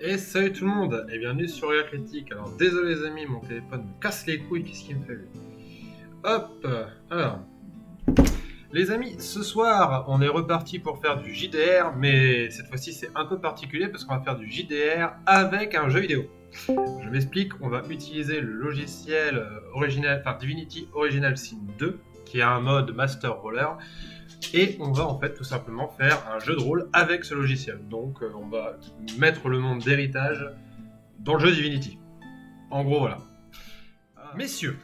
Et salut tout le monde, et bienvenue sur Rire Critique. Alors désolé les amis, mon téléphone me casse les couilles, qu'est-ce qu'il me fait lui? Hop, alors, les amis, ce soir on est reparti pour faire du JDR, mais cette fois-ci c'est un peu particulier parce qu'on va faire du JDR avec un jeu vidéo. Je m'explique, on va utiliser le logiciel original, enfin Divinity Original Sin 2, qui a un mode Master Roller, et on va en fait tout simplement faire un jeu de rôle avec ce logiciel. Donc on va mettre le monde d'héritage dans le jeu Divinity. En gros voilà. Messieurs,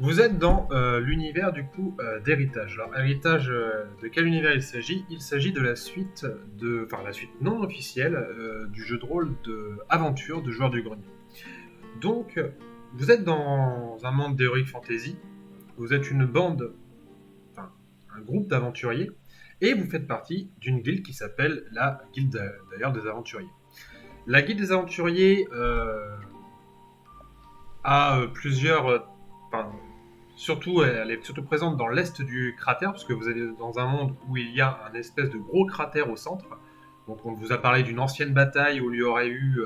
vous êtes dans l'univers du coup d'héritage. Alors héritage, de quel univers il s'agit? Il s'agit de la suite la suite non officielle du jeu de rôle de aventure de Joueurs du Grenier. Donc vous êtes dans un monde d'Heroic Fantasy. Vous êtes une bande, enfin un groupe d'aventuriers, et vous faites partie d'une guilde qui s'appelle la Guilde d'ailleurs des Aventuriers. La Guilde des Aventuriers a plusieurs... surtout, elle est surtout présente dans l'est du cratère, puisque vous êtes dans un monde où il y a un espèce de gros cratère au centre. Donc on vous a parlé d'une ancienne bataille où il y aurait eu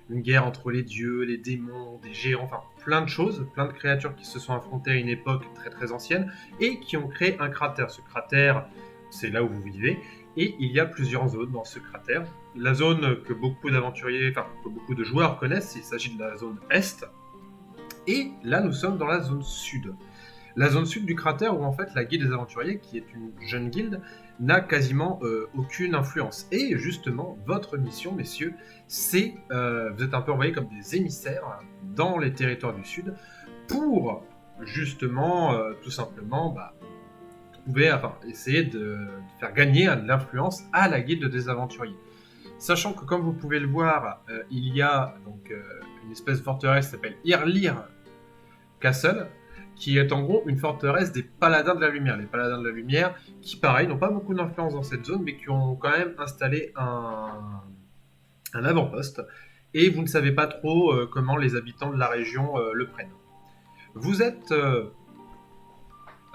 une guerre entre les dieux, les démons, des géants, enfin plein de choses, plein de créatures qui se sont affrontées à une époque très très ancienne et qui ont créé un cratère. Ce cratère, c'est là où vous vivez, et il y a plusieurs zones dans ce cratère. La zone que beaucoup d'aventuriers, enfin que beaucoup de joueurs connaissent, il s'agit de la zone est, et là nous sommes dans la zone sud. La zone sud du cratère où en fait la guilde des aventuriers, qui est une jeune guilde, n'a quasiment aucune influence. Et justement, votre mission, messieurs, c'est, vous êtes un peu envoyés comme des émissaires dans les territoires du sud pour justement, tout simplement, essayer de faire gagner de l'influence à la guilde des aventuriers. Sachant que comme vous pouvez le voir, il y a donc une espèce de forteresse qui s'appelle Irlir Castle, qui est en gros une forteresse des Paladins de la Lumière. Les Paladins de la Lumière, qui pareil, n'ont pas beaucoup d'influence dans cette zone, mais qui ont quand même installé un avant-poste, et vous ne savez pas trop comment les habitants de la région le prennent. Vous êtes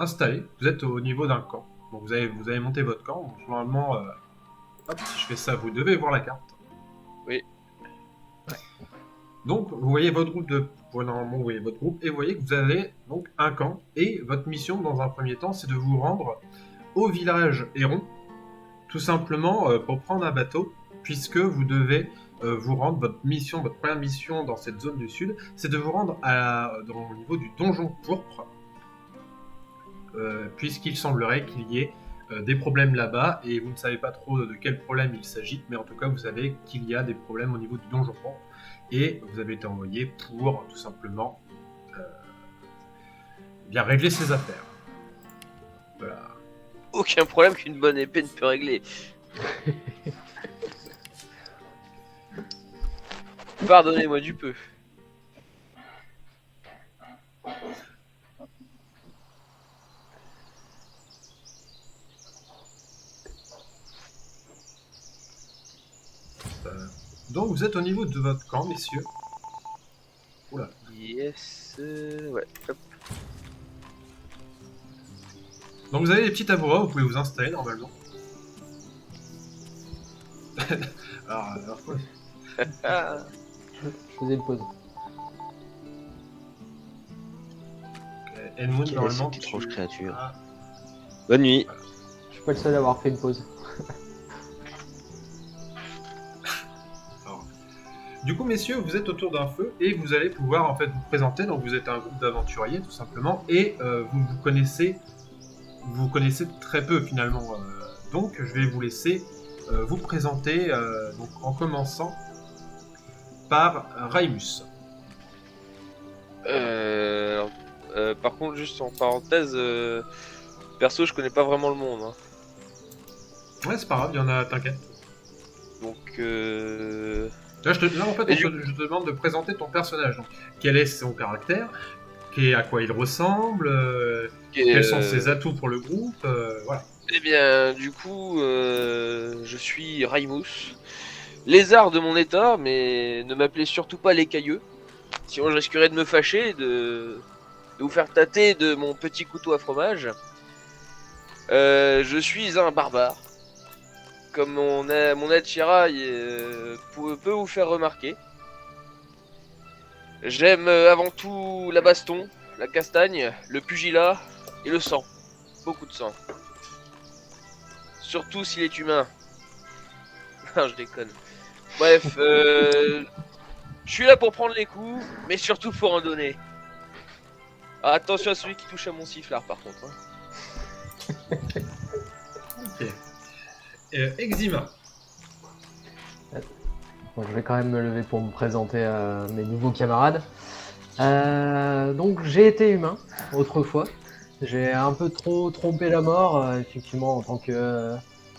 installé, vous êtes au niveau d'un camp, donc vous avez monté votre camp, donc normalement, si je fais ça, vous devez voir la carte. Oui. Donc, vous voyez votre groupe normalement, vous voyez votre groupe et vous voyez que vous avez donc un camp. Et votre mission, dans un premier temps, c'est de vous rendre au village Héron, tout simplement pour prendre un bateau, puisque vous devez vous rendre, votre première mission dans cette zone du sud, c'est de vous rendre au niveau du donjon pourpre, puisqu'il semblerait qu'il y ait des problèmes là-bas, et vous ne savez pas trop de quel problème il s'agit, mais en tout cas, vous savez qu'il y a des problèmes au niveau du donjon pourpre. Et vous avez été envoyé pour tout simplement bien régler ses affaires. Voilà. Aucun problème qu'une bonne épée ne peut régler. Pardonnez-moi du peu. Donc vous êtes au niveau de votre camp, messieurs. Oula. Yes. Ouais. Hop. Donc vous avez des petits tabourets, vous pouvez vous installer normalement. alors quoi? Ah. Je faisais une pause. Edmund, normalement. Cette étrange créature. Ah. Bonne nuit. Voilà. Je suis pas le seul à avoir fait une pause. Du coup, messieurs, vous êtes autour d'un feu et vous allez pouvoir en fait vous présenter. Donc vous êtes un groupe d'aventuriers tout simplement et vous connaissez très peu finalement. Donc je vais vous laisser vous présenter donc, en commençant par Raimus. Par contre, juste en parenthèse, perso, je connais pas vraiment le monde. Hein. Ouais, c'est pas grave, il y en a, t'inquiète. Donc, Là, en fait, je te demande de présenter ton personnage. Donc, quel est son caractère, à quoi il ressemble, quels sont ses atouts pour le groupe, voilà. Eh bien, du coup, je suis Raimus, lézard de mon état, mais ne m'appelez surtout pas l'écailleux. Sinon, je risquerais de me fâcher, de vous faire tâter de mon petit couteau à fromage. Je suis un barbare. Comme mon attirail peut vous faire remarquer. J'aime avant tout la baston, la castagne, le pugilat et le sang. Beaucoup de sang. Surtout s'il est humain. Non, je déconne. Bref, je suis là pour prendre les coups, mais surtout pour en donner. Ah, attention à celui qui touche à mon sifflard par contre. Hein. Ok. Eczima. Bon, je vais quand même me lever pour me présenter à mes nouveaux camarades. Donc j'ai été humain autrefois. J'ai un peu trop trompé la mort. Effectivement, en tant que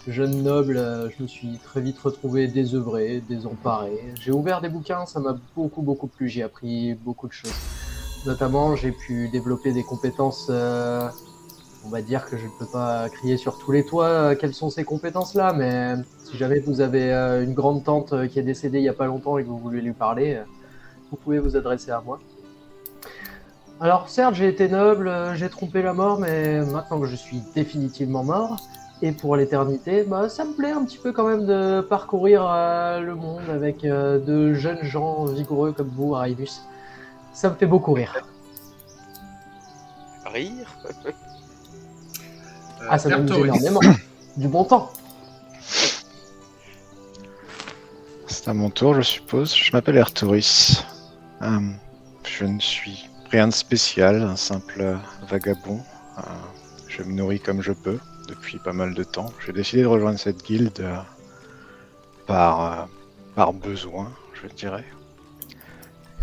jeune noble, je me suis très vite retrouvé désœuvré, désemparé. J'ai ouvert des bouquins, ça m'a beaucoup plu. J'ai appris beaucoup de choses. Notamment, j'ai pu développer des compétences. On va dire que je ne peux pas crier sur tous les toits quelles sont ces compétences-là, mais si jamais vous avez une grande tante qui est décédée il n'y a pas longtemps et que vous voulez lui parler, vous pouvez vous adresser à moi. Alors certes, j'ai été noble, j'ai trompé la mort, mais maintenant que je suis définitivement mort, et pour l'éternité, bah, ça me plaît un petit peu quand même de parcourir le monde avec de jeunes gens vigoureux comme vous, Araibus. Ça me fait beaucoup rire. Rire. Ah, ça m'amuse Arcturus. énormément. Du bon temps. C'est à mon tour, je suppose. Je m'appelle Arcturus. Je ne suis rien de spécial, un simple vagabond. Je me nourris comme je peux depuis pas mal de temps. J'ai décidé de rejoindre cette guilde par besoin, je dirais.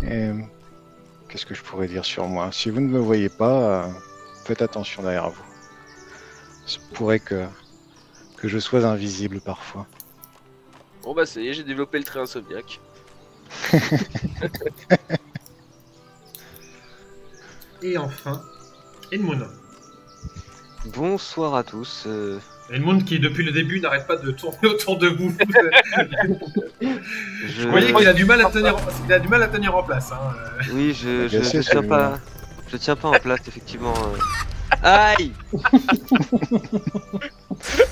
Et qu'est-ce que je pourrais dire sur moi? Si vous ne me voyez pas, faites attention derrière vous. Il se pourrait que je sois invisible parfois. Bon bah ça y est, j'ai développé le trait insomniaque. Et enfin, Edmund. Bonsoir à tous. Edmund qui depuis le début n'arrête pas de tourner autour de vous. Je... Vous voyez qu'il a du mal à tenir, il a du mal à tenir en place. Hein. Oui, je Agacé, tiens celui-là. pas. Je tiens pas en place, effectivement. Aïe!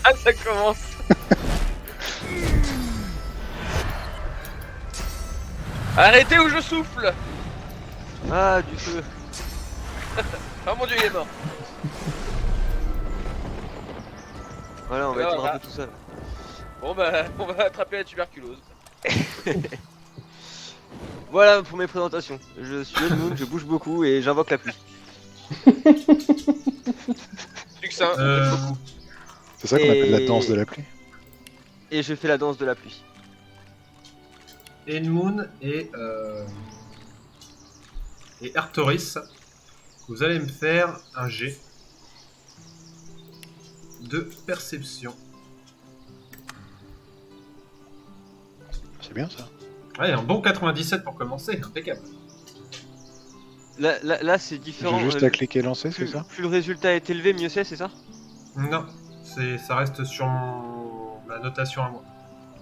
Ah, ça commence. Arrêtez ou je souffle. Ah, du feu! Oh mon dieu, il est mort. Voilà, on va Alors, éteindre là. un peu tout ça. Bon bah, on va attraper la tuberculose. Voilà pour mes présentations. Je suis Edmund, je bouge beaucoup et j'invoque la pluie. Succinct, Euh, j'aime beaucoup. C'est ça qu'on appelle la Et- danse de la pluie. Et je fais la danse de la pluie. Edmund et Arcturus, vous allez me faire un jet de perception. C'est bien ça. Ouais, un bon 97 pour commencer, impeccable. Là c'est différent. J'ai juste à cliquer lancer, c'est plus, ça? plus le résultat est élevé, mieux c'est ça? Non, ça reste sur ma notation à moi.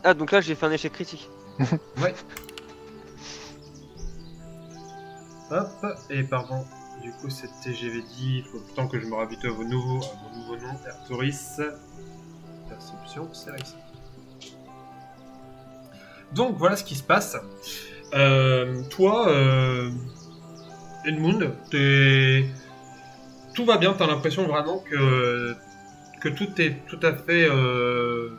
Ah, donc là j'ai fait un échec critique. Ouais. Hop, et pardon, du coup c'était, j'avais dit, il faut le temps que je me réhabitue à vos nouveaux noms, Arcturus. Perception, c'est réussi. Donc voilà ce qui se passe. Toi, Edmund, tout va bien, t'as l'impression vraiment que tout est tout à fait...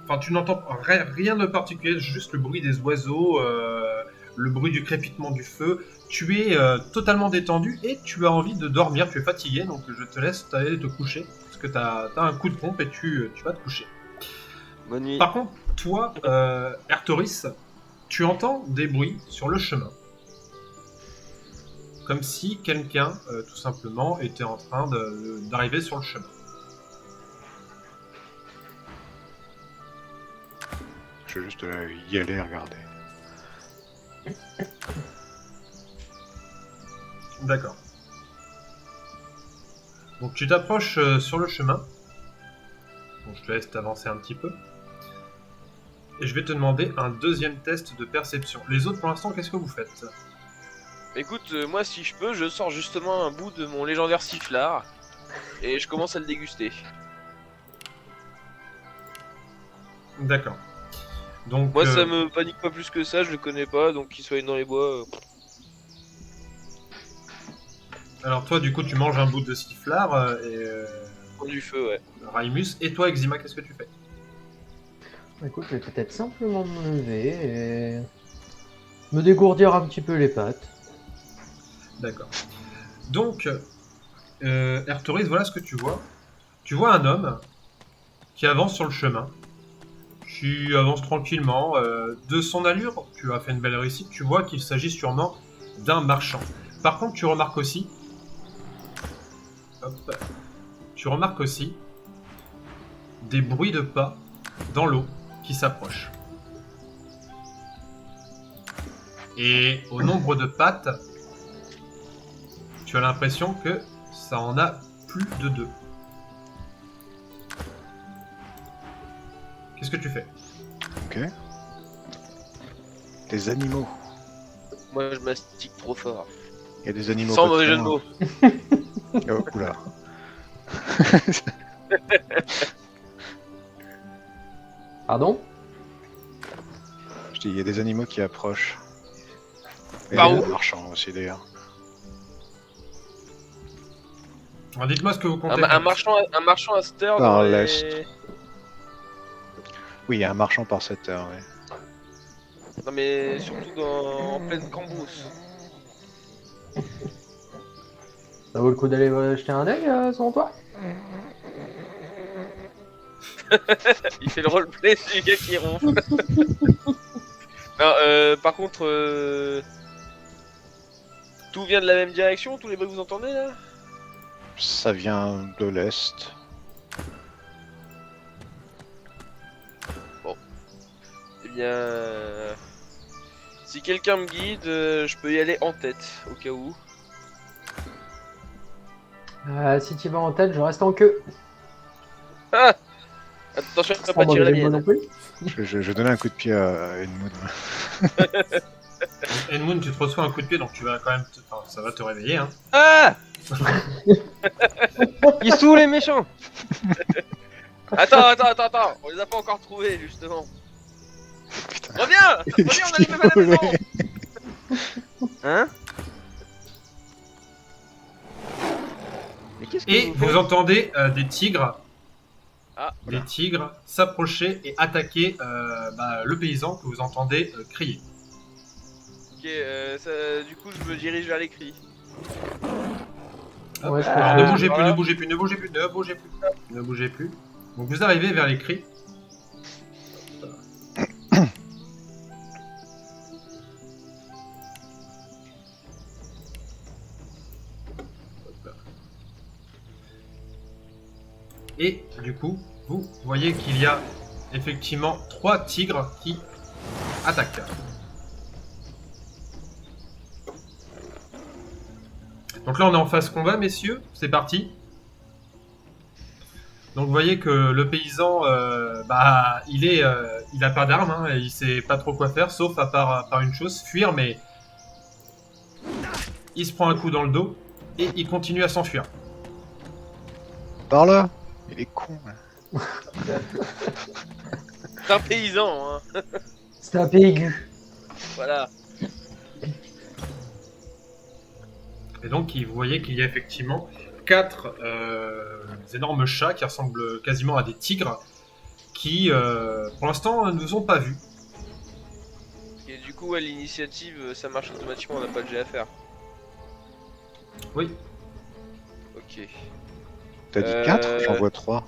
Enfin, tu n'entends rien de particulier, juste le bruit des oiseaux, le bruit du crépitement du feu. Tu es totalement détendu et tu as envie de dormir, tu es fatigué, donc je te laisse aller te coucher, parce que t'as un coup de pompe et tu vas te coucher. Bonne nuit. Par contre, toi, Arcturus, tu entends des bruits sur le chemin. Comme si quelqu'un, tout simplement, était en train d'arriver sur le chemin. Je vais juste y aller et regarder. D'accord. Donc tu t'approches sur le chemin. Bon, je te laisse t'avancer un petit peu. Et je vais te demander un deuxième test de perception. Les autres, pour l'instant, qu'est-ce que vous faites? Écoute, moi si je peux, je sors justement un bout de mon légendaire sifflard et je commence à le déguster. D'accord. Donc, Moi, ça me panique pas plus que ça, je le connais pas, donc qu'il soit dans les bois. alors toi, du coup, tu manges un bout de sifflard Prends du feu, ouais. Raimus. Et toi, Exima, qu'est-ce que tu fais? Écoute, je vais peut-être simplement me lever et me dégourdir un petit peu les pattes. D'accord. Donc, Ertoris, voilà ce que tu vois. Tu vois un homme qui avance sur le chemin. Tu avances tranquillement. De son allure, tu as fait une belle réussite. Tu vois qu'il s'agit sûrement d'un marchand. Par contre, tu remarques aussi... Hop. Tu remarques aussi des bruits de pas dans l'eau qui s'approchent. Et au nombre de pattes, tu as l'impression que ça en a plus de 2. Qu'est-ce que tu fais? Ok. Des animaux. Moi, je mastique trop fort. Il y a des animaux. Sans pas mauvais très jeu de loin. mots. Oh, oula. Pardon? Je dis, il y a des animaux qui approchent. Et Par il y a où des marchands aussi d'ailleurs. Alors dites-moi ce que vous comptez Un faire. marchand à cette heure Par dans l'est. les... Oui, il y a un marchand par cette heure, oui. Non mais surtout en pleine cambrousse. Ça vaut le coup d'aller jeter un œil selon toi? Il fait le roleplay du gars qui ronfle. Non, par contre, tout vient de la même direction, tous les bruits que vous entendez là? Ça vient de l'est. Eh bien, si quelqu'un me guide, je peux y aller en tête, au cas où. Si tu vas en tête, je reste en queue. Ah, attention à Sans pas tirer la mauvais jeu de mots mienne. non plus. Je donnais un coup de pied à Edmund. Edmund, tu te reçois un coup de pied, donc tu vas quand même... Enfin, ça va te réveiller, hein. Ah Ils saoulent les méchants. Attends, on les a pas encore trouvés justement. Putain. Reviens, on a les mêmes à la maison. Hein? Mais qu'est-ce que Et vous vous faites? entendez des tigres... Ah. Des tigres s'approcher et attaquer le paysan que vous entendez crier. Ok, du coup je me dirige vers les cris. Hop. Ouais, je Alors pense ne que- bougez plus, voilà. ne bougez plus, ne bougez plus, ne bougez plus. Ne bougez plus. Donc vous arrivez vers les cris. Et du coup, vous voyez qu'il y a effectivement 3 tigres qui attaquent. Donc là on est en phase combat, messieurs, c'est parti. Donc vous voyez que le paysan, il a pas d'armes, hein, et il sait pas trop quoi faire, sauf à part une chose, fuir, mais il se prend un coup dans le dos et il continue à s'enfuir. Par là. Il est con. Là. C'est un paysan, hein. C'est un peu aigu. Voilà. Et donc vous voyez qu'il y a effectivement 4 énormes chats qui ressemblent quasiment à des tigres qui, pour l'instant, ne nous ont pas vus. Et du coup à l'initiative ça marche automatiquement, on n'a pas de jet à faire. Oui, Ok. T'as dit 4? J'en vois 3.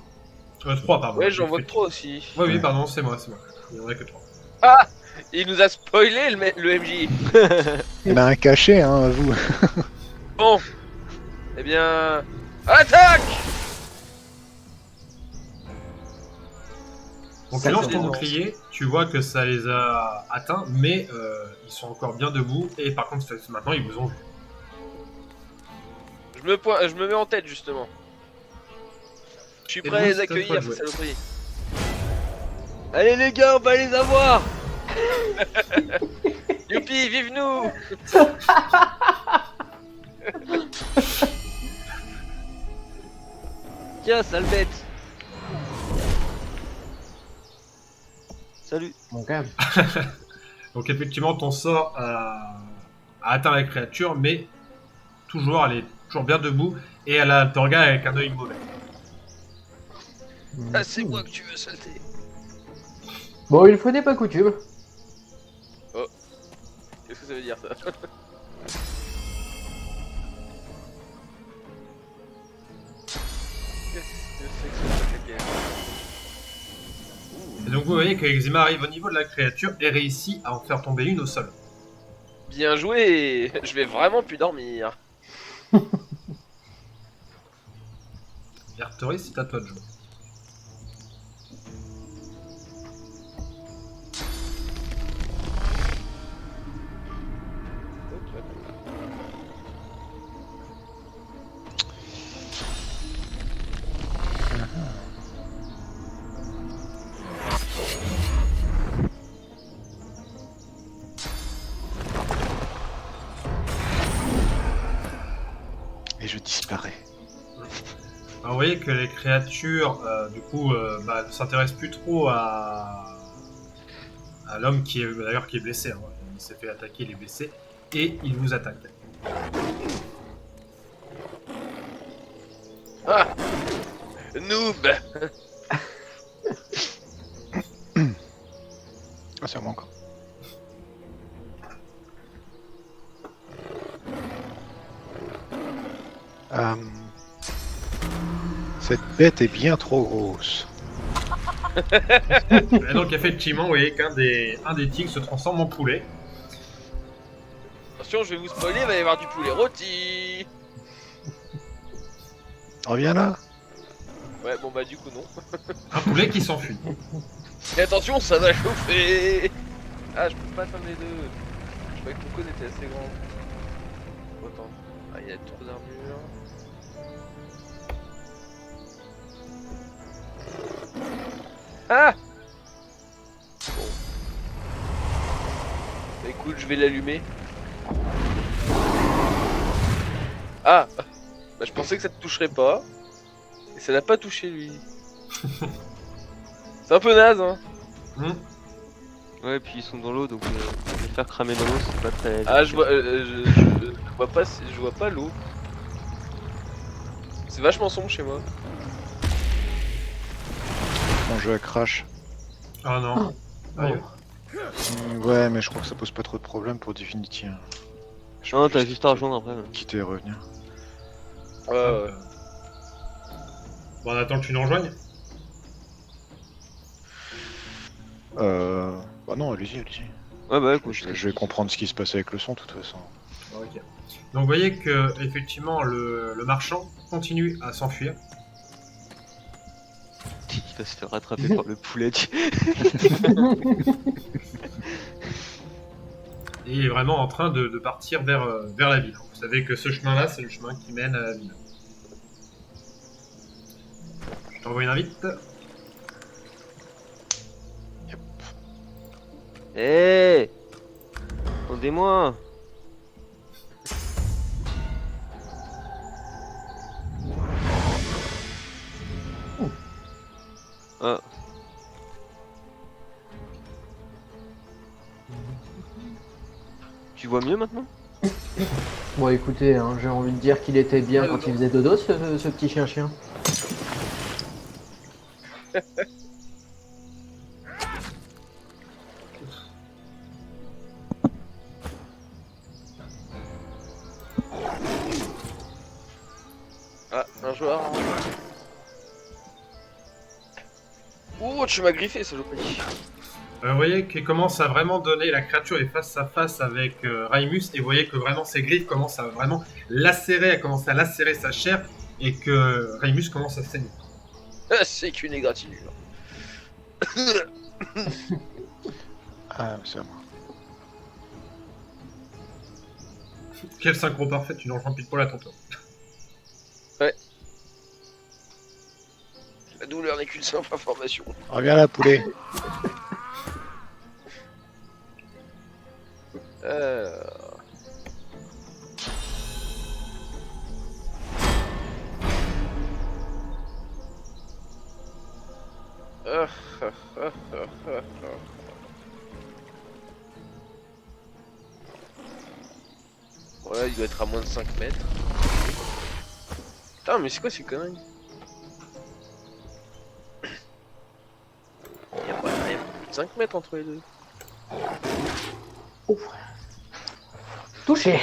3 pardon. Ouais, j'en vois que 3 aussi. Oui, Ouais. pardon, c'est moi. Il n'y en a que 3. Il nous a spoilé le MJ. Il y en a un caché, hein, à vous. Bon. Eh bien... Attaque! Donc Ça, tu lances c'est ton des bouclier, tu vois que ça les a atteints, mais ils sont encore bien debout, et par contre maintenant ils vous ont vu. Je me mets en tête justement. Je suis Et prêt à donc, les c'est à toi accueillir, de jouer. ces saloperies. Allez les gars, on va les avoir. Youpi, vive nous. Tiens, sale bête. Salut. Ok. Donc effectivement, ton sort a atteint la créature, mais toujours, elle est toujours bien debout et elle te regarde avec un œil mauvais. Ah, c'est moi que tu veux, saleté. Bon, il faut des pas coutumes. Qu'est-ce que ça veut dire, ça? Qu'est-ce que c'est que ce caca? Et donc vous voyez que Exima arrive au niveau de la créature et réussit à en faire tomber une au sol. Bien joué. Je vais vraiment plus dormir. Et Arcturus, c'est à toi de jouer. Et je disparais. Alors, vous voyez que les créatures, du coup, ne s'intéressent plus trop à l'homme qui est d'ailleurs qui est blessé. Hein. Il s'est fait attaquer, il est blessé, et il vous attaque. Ah, noob. Ah, c'est à moi encore. Cette bête est bien trop grosse. Et donc effectivement, vous voyez qu'un des tigres se transforme en poulet. Attention, je vais vous spoiler, il va y avoir du poulet rôti. Reviens là. Ouais, bon bah du coup non. Un poulet qui s'enfuit. Et attention, ça va chauffer. Ah, je peux pas faire les deux. Je croyais que mon code était assez grand. Attends. Ah, il y a trop d'armure. Ah. Bon. Bah écoute, je vais l'allumer. Ah. Bah je pensais que ça te toucherait pas. Et ça l'a pas touché lui. C'est un peu naze, hein. Hmm. Ouais, puis ils sont dans l'eau, donc les faire cramer dans l'eau, c'est pas très. Ah, je vois pas l'eau. C'est vachement sombre chez moi. Mon jeu crash. Ah non. Sérieux Ouais, mais je crois que ça pose pas trop de problèmes pour Divinity. Hein. Je Non, peux t'as juste à rejoindre après. quitter et revenir. Ouais. Bon, on attend que tu nous rejoignes. Bah non, allez-y, allez-y. Ouais, bah écoute. Je vais comprendre ce qui se passe avec le son, de toute façon. Ok. Donc vous voyez que effectivement le marchand continue à s'enfuir. Il va se faire rattraper par le poulet. Et il est vraiment en train de partir vers la ville. Vous savez que ce chemin-là, c'est le chemin qui mène à la ville. Je t'envoie une invite. Hé attendez-moi. Ah. Tu vois mieux maintenant? Bon, écoutez, hein, j'ai envie de dire qu'il était bien Ouais, quand non. il faisait dodo, ce petit chien-chien. Ah, un joueur. Oh, tu m'as griffé, saloperie. Vous voyez qu'il commence à vraiment donner, la créature est face à face avec Raimus, et vous voyez que vraiment ses griffes commencent à vraiment lacérer, à commencer à lacérer sa chair, et que Raimus commence à saigner. Ah, c'est qu'une égratignure. Ah, c'est à moi. Quel synchro parfait, tu nous rejoins pile poil à ton tour. La douleur n'est qu'une simple information. Reviens là, poulet. Ouais, il doit être à moins de 5 mètres. Putain, mais c'est quoi ces conneries? Il y a pas plus de 5 mètres entre les deux. Ouf. Touché.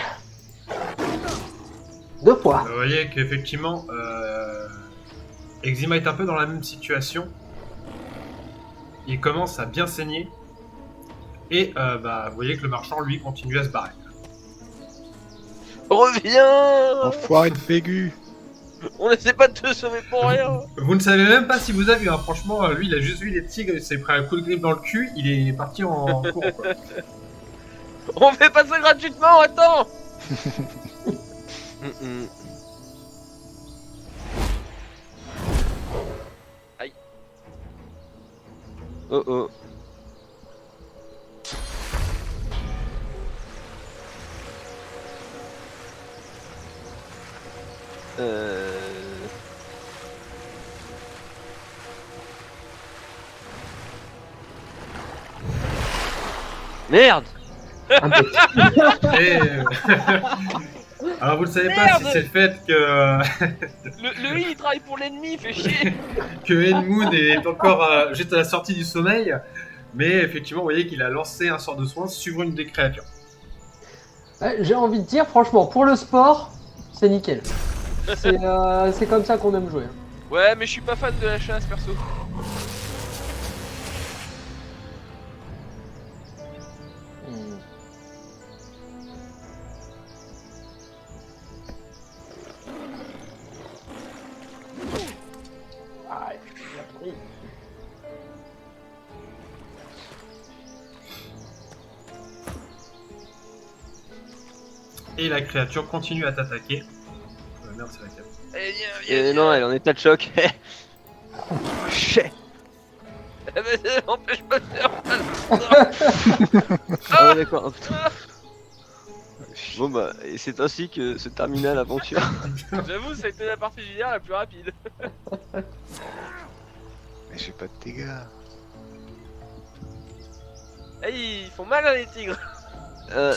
2 fois. Vous voyez qu'effectivement, Eczema est un peu dans la même situation. Il commence à bien saigner. Et vous voyez que le marchand, lui, continue à se barrer. Reviens! Enfoiré de Pégu. On essaie pas de te sauver pour rien! Vous ne savez même pas si vous avez, hein. Franchement, lui, il a juste vu les tigres, il s'est pris un coup de griffe dans le cul, il est parti en courant, quoi. On fait pas ça gratuitement, attends! Aïe. Oh oh. Merde! Un petit. Et, alors vous ne savez pas si Merde. c'est le fait que, Le I il travaille pour l'ennemi, fait chier! que Enmoon est encore juste à la sortie du sommeil, mais effectivement vous voyez qu'il a lancé un sort de soin sur une des créatures. Ouais, j'ai envie de dire, franchement, pour le sport, c'est nickel. C'est comme ça qu'on aime jouer. Ouais, mais je suis pas fan de la chasse perso. Hmm. Ah, il a pris. Et la créature continue à t'attaquer. Merde, c'est la cave. Allez, viens, Non, elle est en état de choc. Chais. Empêche pas de faire mal. Ah ouais, d'accord. Bon bah, et c'est ainsi que se termina l'aventure. J'avoue, ça a été la partie JDR la plus rapide. Mais j'ai pas de dégâts. Hey, ils font mal à les tigres. Euh,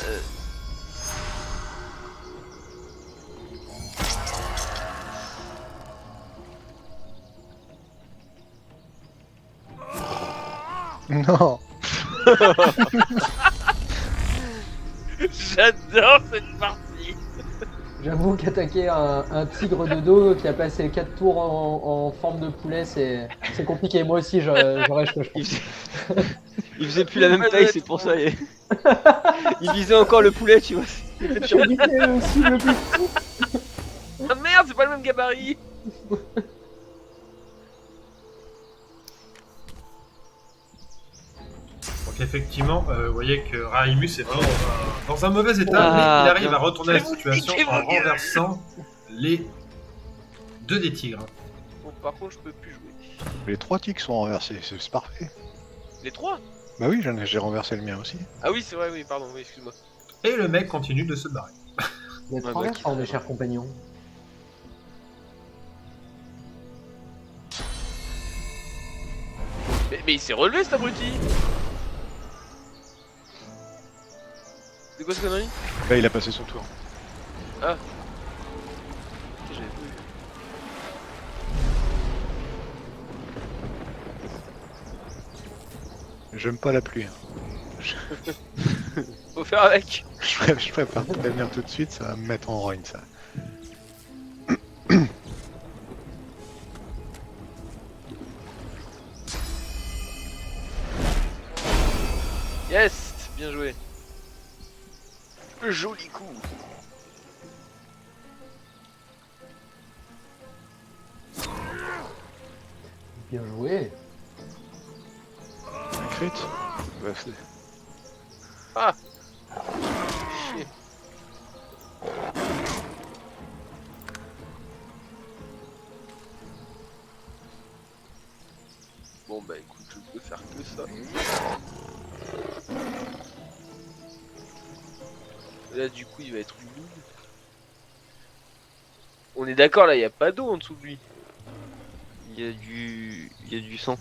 Non. J'adore cette partie. J'avoue qu'attaquer un tigre de dos qui a passé 4 tours en forme de poulet, c'est compliqué. Moi aussi, j'aurais choisi. il faisait plus la même taille, c'est pour ça. Il visait encore le poulet, tu vois. J'ai évité aussi le plus. Ah merde, c'est pas le même gabarit. Donc effectivement, vous voyez que Raimus est vraiment dans un mauvais état, Ah, mais il arrive bien. à retourner la Je vais vous situation niquer en vos gueules. renversant les 2 des tigres. Bon, par contre, je peux plus jouer. Les 3 tics sont renversés, c'est parfait. Les 3? Bah oui, j'ai renversé le mien aussi. Ah oui, c'est vrai, oui, pardon, oui, excuse-moi. Et le mec continue de se barrer. Vous êtes Ouais, renversants, bah, mes chers compagnons. Mais il s'est relevé cet abruti. C'est quoi ce connerie? Là, il a passé son tour. J'avais vu. J'aime pas la pluie. Hein. Faut faire avec. Je préfère prévenir tout de suite, ça va me mettre en rogne ça. Yes, bien joué. Joli coup. Bien joué. Un crit. Bah, Ah. Chier. Bon bah écoute, je peux faire que ça. Là du coup il va être humide. On est d'accord là, il y a pas d'eau en dessous de lui. Il y a du sang.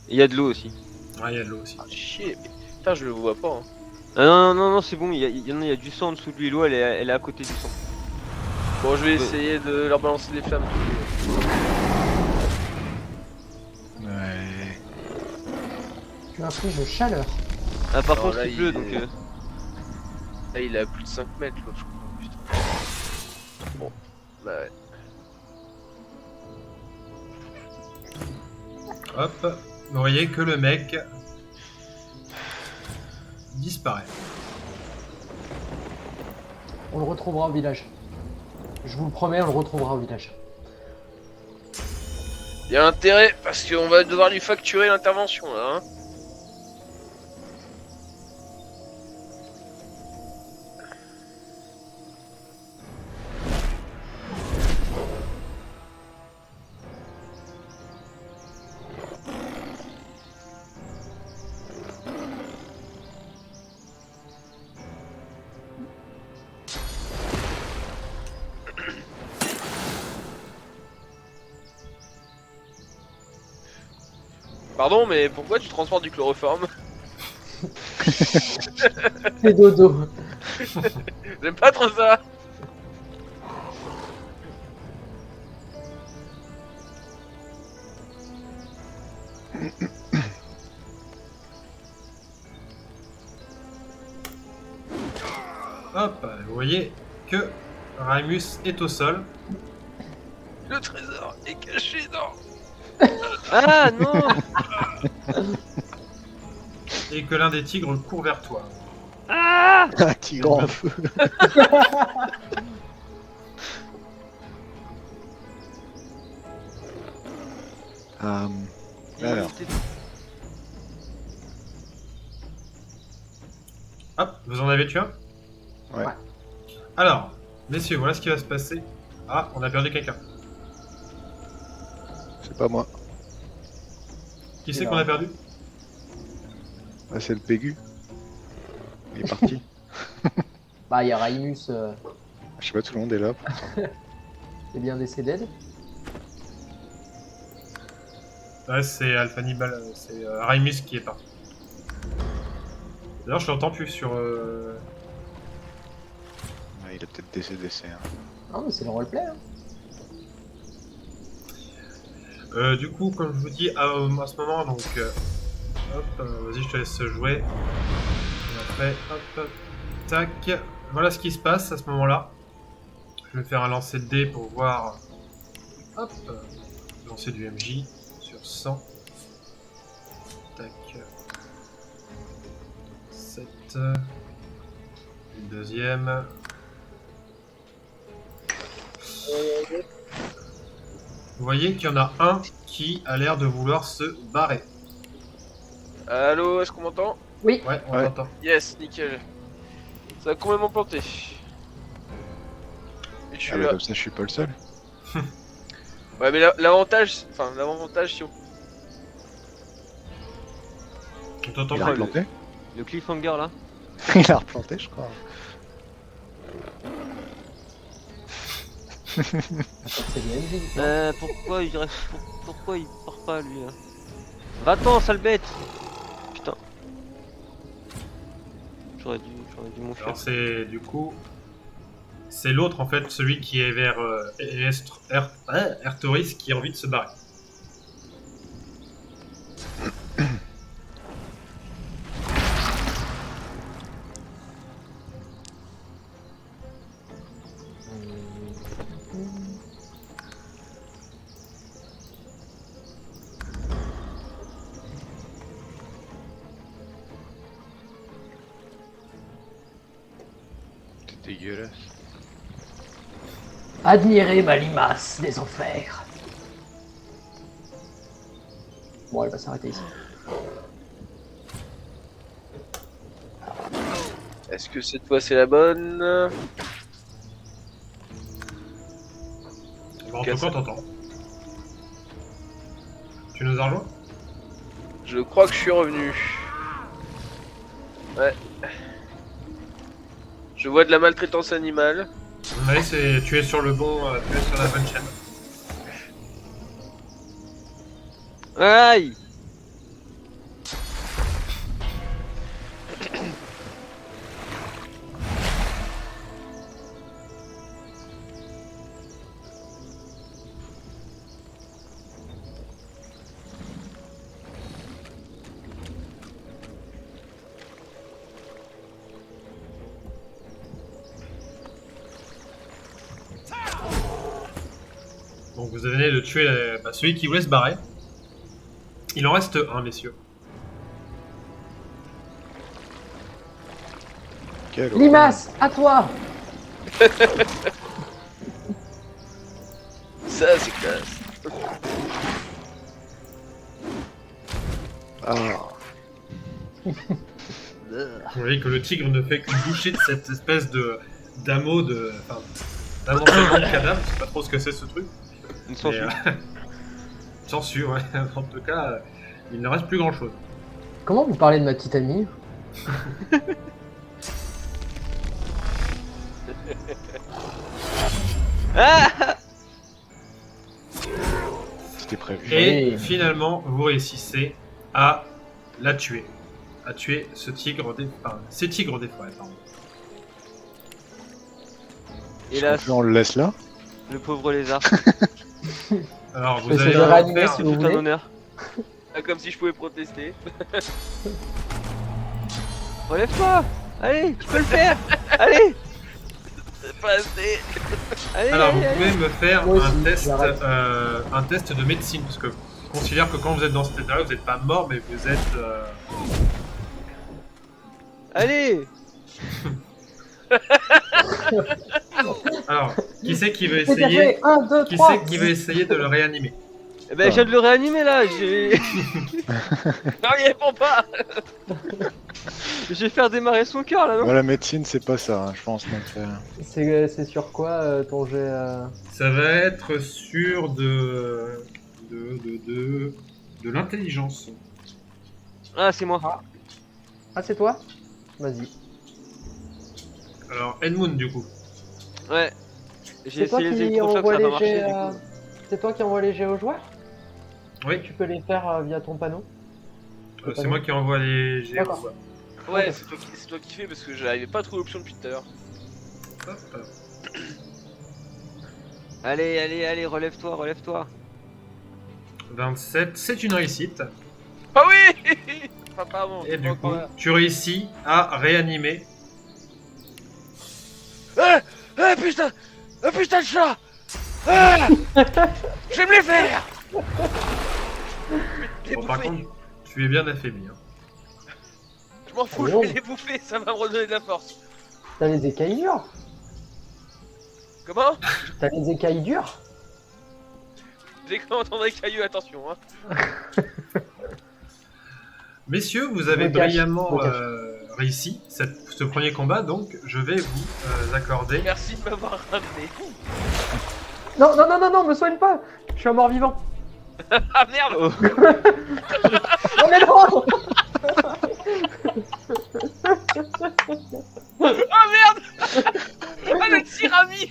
Et il y a de l'eau aussi. Ouais, il y a de l'eau aussi. Ah chier, mais putain je le vois pas. Hein. Ah non, non, non, c'est bon, il y a du sang en dessous de lui, l'eau elle est à côté du sang. Bon, je vais essayer de leur balancer des flammes. Ouais. Tu infliges chaleur. Ah, par Alors contre, là, il pleut il donc. est- Là, il est à plus de 5 mètres, l'autre, je crois. Putain. Bon, bah ouais. Hop, vous voyez que le mec disparaît. On le retrouvera au village. Je vous le promets, on le retrouvera au village. Il y a intérêt, parce qu'on va devoir lui facturer l'intervention, là, hein. Pardon, mais pourquoi tu transportes du chloroforme? C'est dodo. J'aime pas trop ça. Hop, vous voyez que Raimus est au sol. Le trésor est caché dans... Ah non. Et que l'un des tigres court vers toi. Ah. Un tigre en feu. Alors, Hop, vous en avez tué un? ouais. Alors, messieurs, voilà ce qui va se passer. Ah, on a perdu quelqu'un. C'est pas moi. Qui c'est qu'on a perdu? Ah, c'est le Pégu. Il est parti. Bah, il y a Raimus Je sais pas, tout le monde est là. qui est bien décédé. Ouais, c'est Alphanibal, c'est Raimus qui est parti. D'ailleurs, je l'entends plus sur... Ouais, il est peut-être décédé, c'est. Non, mais c'est le roleplay. Hein. Du coup, comme je vous dis, à ce moment, donc... hop, vas-y, je te laisse jouer. Et après, hop, hop, tac. Voilà ce qui se passe à ce moment-là. Je vais faire un lancer de dés pour voir... Hop, lancer du MJ sur 100. Tac. 7. Le deuxième. Vous voyez qu'il y en a un qui a l'air de vouloir se barrer. Allô, est-ce qu'on m'entend? Ouais, on Ouais. l'entend. Yes, nickel. Ça a complètement planté. Et je suis Ah, bah, là. comme ça, je suis pas le seul. Ouais, mais l'avantage, enfin, l'avantage si on... On t'entend Il a pas. replanté. Le cliffhanger là. Il a replanté, je crois. Attends, c'est le MJ. Pourquoi il reste. Pourquoi il part pas lui là? Va-t'en, sale bête! Putain. J'aurais dû m'enfuir. Alors c'est du coup... C'est l'autre en fait, celui qui est vers Ertoris qui a envie de se barrer. C'est dégueulasse. Admirez ma limace des enfers. Bon, elle va s'arrêter ici. Est-ce que cette fois c'est la bonne? Bon, en tout cas, t'entends. Tu nous as rejoint? Je crois que je suis revenu. Ouais. Je vois de la maltraitance animale. Ouais, tu es sur le bon, tu es sur la bonne chaîne. Aïe! Donc vous venez de tuer celui qui voulait se barrer. Il en reste un, messieurs. Quelle horreur. Limace, à toi. Ça, c'est classe. Ah, Vous voyez que le tigre ne fait que boucher de cette espèce de d'amoncellement de cadavres. Je sais pas trop ce que c'est ce truc. Une sangsue. Sangsue, ouais. En tout cas, il ne reste plus grand chose. Comment vous parlez de ma petite amie? Ah c'était prévu. Et Oui. finalement, vous réussissez à la tuer. À tuer ce tigre ces tigres des forêts, pardon. Hélas, On le laisse là. le pauvre lézard. Alors, Je vous vais allez essayer de le réanimer faire. si C'est vous tout un voulez. honneur. Ah, comme si je pouvais protester. Relève-toi. Allez, tu peux le faire. Allez, C'est pas assez. allez, Alors, vous allez, pouvez me faire Moi un aussi, test, j'arrête. un test de médecine, parce que je considère que quand vous êtes dans cet état-là, vous n'êtes pas mort, mais vous êtes. allez. Alors, qui c'est qui veut C'est bien essayer fait. 1, 2, Qui 3. c'est qui veut essayer de le réanimer? Eh ben, je viens de le réanimer là. J'ai- Non, il répond pas. Je vais faire démarrer son cœur là, non? Moi, la médecine, c'est pas ça, hein, je pense. Donc, C'est sur quoi ton jet Ça va être sur de l'intelligence. Ah, c'est moi. Ah, c'est toi? Vas-y. Alors, Edmund, du coup. Ouais. J'ai C'est toi essayé les qui électrochocs, envoie ça a pas les marché jets. du coup. C'est toi qui envoie les jets aux joueurs? Oui, Tu peux les faire via ton panneau? c'est moi qui envoie les GR. D'accord. Ouais, c'est toi qui fais parce que j'arrivais pas à trouver l'option depuis tout à l'heure. Hop. Allez, allez, allez, relève-toi, relève-toi. 27, c'est une réussite. Ah oui. Enfin, pardon. Et pas du coup, encore là. tu réussis à réanimer. Ah putain. Ah putain de chat. Ah. Je vais me les faire. Les Bon, par bouffer. contre, tu es bien affaibli. Hein. Je m'en fous, je vais les bouffer, ça va me redonner de la force. T'as les écailles dures? Comment? T'as les écailles dures? J'ai cru entendre des cailloux, attention. Hein. Messieurs, vous avez Je me cache, brillamment je me cache. réussi ce premier combat, donc je vais vous accorder. Merci de m'avoir ramené. Non, non, non, non, non, me soigne pas! Je suis un mort vivant! Ah merde. Oh. Oh mais non! Ah merde. Ah le tirami.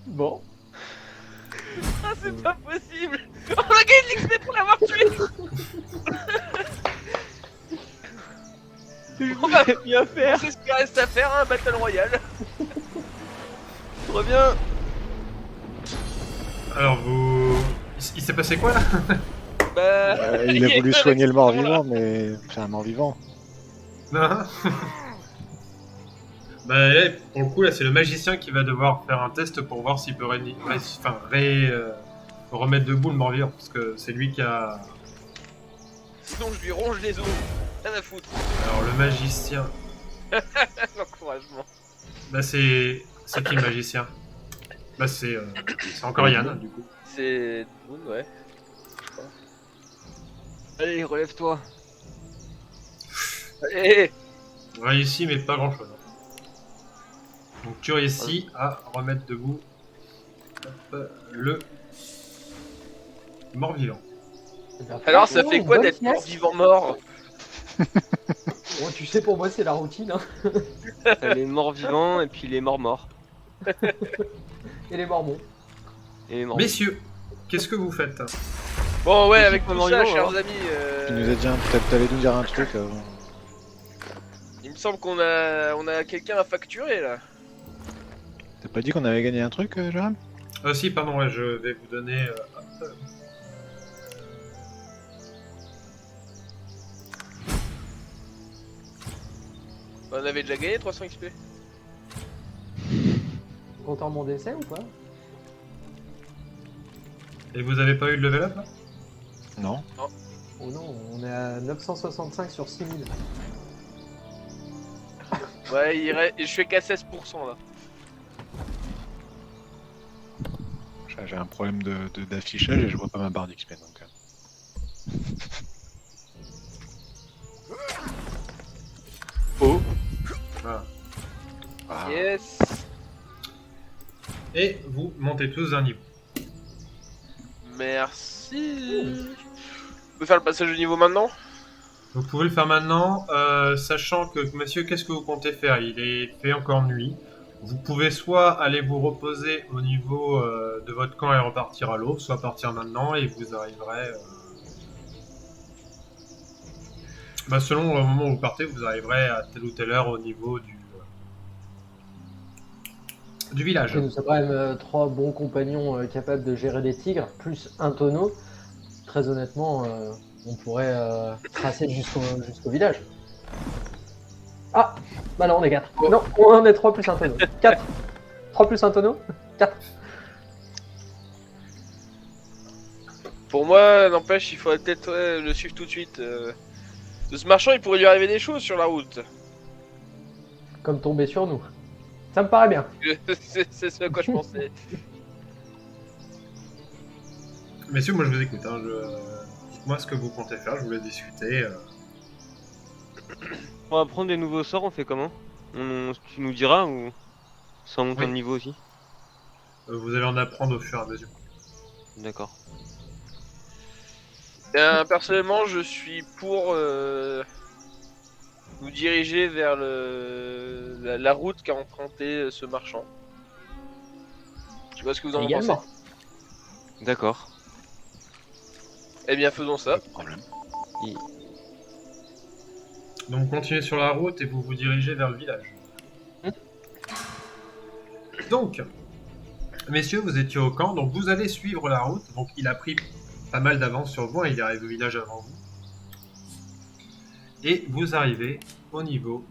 Bon. Ah c'est pas possible. On a gagné de l'XP pour l'avoir tué. On va Bien faire. c'est ce qu'il reste à faire, un Battle Royale. Reviens. Alors, il s'est passé quoi là? Bah... il a y voulu pas soigner le d'accident, là. mort-vivant, mais c'est un mort-vivant. Non. Bah, là, pour le coup, là, c'est le magicien qui va devoir faire un test pour voir s'il peut remettre debout le mort-vivant, parce que c'est lui qui a. Sinon je lui ronge les os. Rien à foutre. Alors, le magicien. L'encouragement. Bah, c'est qui le magicien? Bah, c'est encore Yann, du coup. C'est... ouais. Allez, relève-toi. Allez. Réussi, mais pas grand chose. Donc, tu réussis à remettre debout le mort-vivant. Alors ça fait quoi bonne d'être pièce. mort vivant mort? Bon, tu sais, pour moi, c'est la routine, hein. T'as les morts vivants et puis les morts morts. Et les mormons. Et les morts. Messieurs, qu'est-ce que vous faites? Bon ouais, Mais avec c'est tout pas ça, vivant, chers hein. amis, Tu nous as dit, peut-être t'allais nous dire un truc avant. il me semble qu'on a quelqu'un à facturer là. T'as pas dit qu'on avait gagné un truc, Jérôme? Si, pardon, ouais, je vais vous donner. On avait déjà gagné 300 XP. Content mon décès ou pas? Et vous avez pas eu de level up là? Non? Oh non, on est à 965 sur 6000. Ouais, je suis qu'à 16% là. J'ai un problème d'affichage et je vois pas ma barre d'XP donc. Oh. Voilà. Ah. Yes. Et vous montez tous d'un niveau. Merci. On peut faire le passage de niveau maintenant? Vous pouvez le faire maintenant, sachant que, monsieur, qu'est-ce que vous comptez faire? Il est fait encore nuit. Vous pouvez soit aller vous reposer au niveau de votre camp et repartir à l'aube, soit partir maintenant et vous arriverez... selon le moment où vous partez, vous arriverez à telle ou telle heure au niveau du village. Et nous sommes quand même 3 bons compagnons capables de gérer des tigres, plus un tonneau. Très honnêtement, on pourrait tracer jusqu'au village. Ah, bah non, on est 4. Non, on est 3 plus un tonneau. 4. 3 plus un tonneau 4. Pour moi, n'empêche, il faudrait peut-être le suivre tout de suite. De ce marchand, il pourrait lui arriver des choses sur la route. Comme tomber sur nous. Ça me paraît bien. C'est ce à quoi je pensais. Messieurs, moi je vous écoute. Hein, dites-moi ce que vous comptez faire, je voulais discuter. On va prendre des nouveaux sorts, on fait comment? Tu nous diras ou ça monte Oui. un niveau aussi? Vous allez en apprendre au fur et à mesure. D'accord. Personnellement, je suis pour nous diriger vers la route qu'a emprunté ce marchand. Je sais pas ce que vous en pensez. Également. D'accord. Eh bien, faisons ça. Pas de problème. Donc continuez sur la route et vous vous dirigez vers le village. Donc, messieurs, vous étiez au camp, donc vous allez suivre la route. Donc il a pris pas mal d'avance sur vous, hein, il arrive au village avant vous. Et vous arrivez au niveau...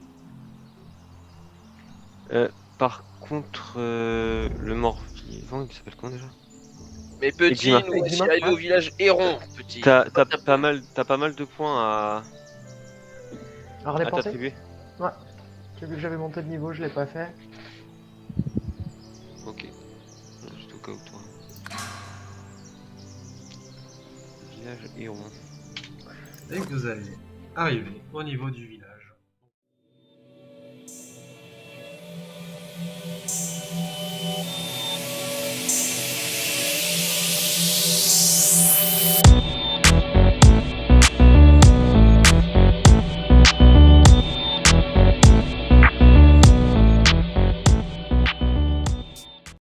Par contre, le mort-vivant, il s'appelle comment déjà? Mais petit, Eczéma. nous voici Eczéma, arrivés ouais. au village Héron, petit. T'as pas mal de points à Alors, les pensées t'attribuer. J'ai vu que j'avais monté de niveau, je l'ai pas fait. Ok. Juste au cas où toi. Village Héron. Et vous allez arriver au niveau du village.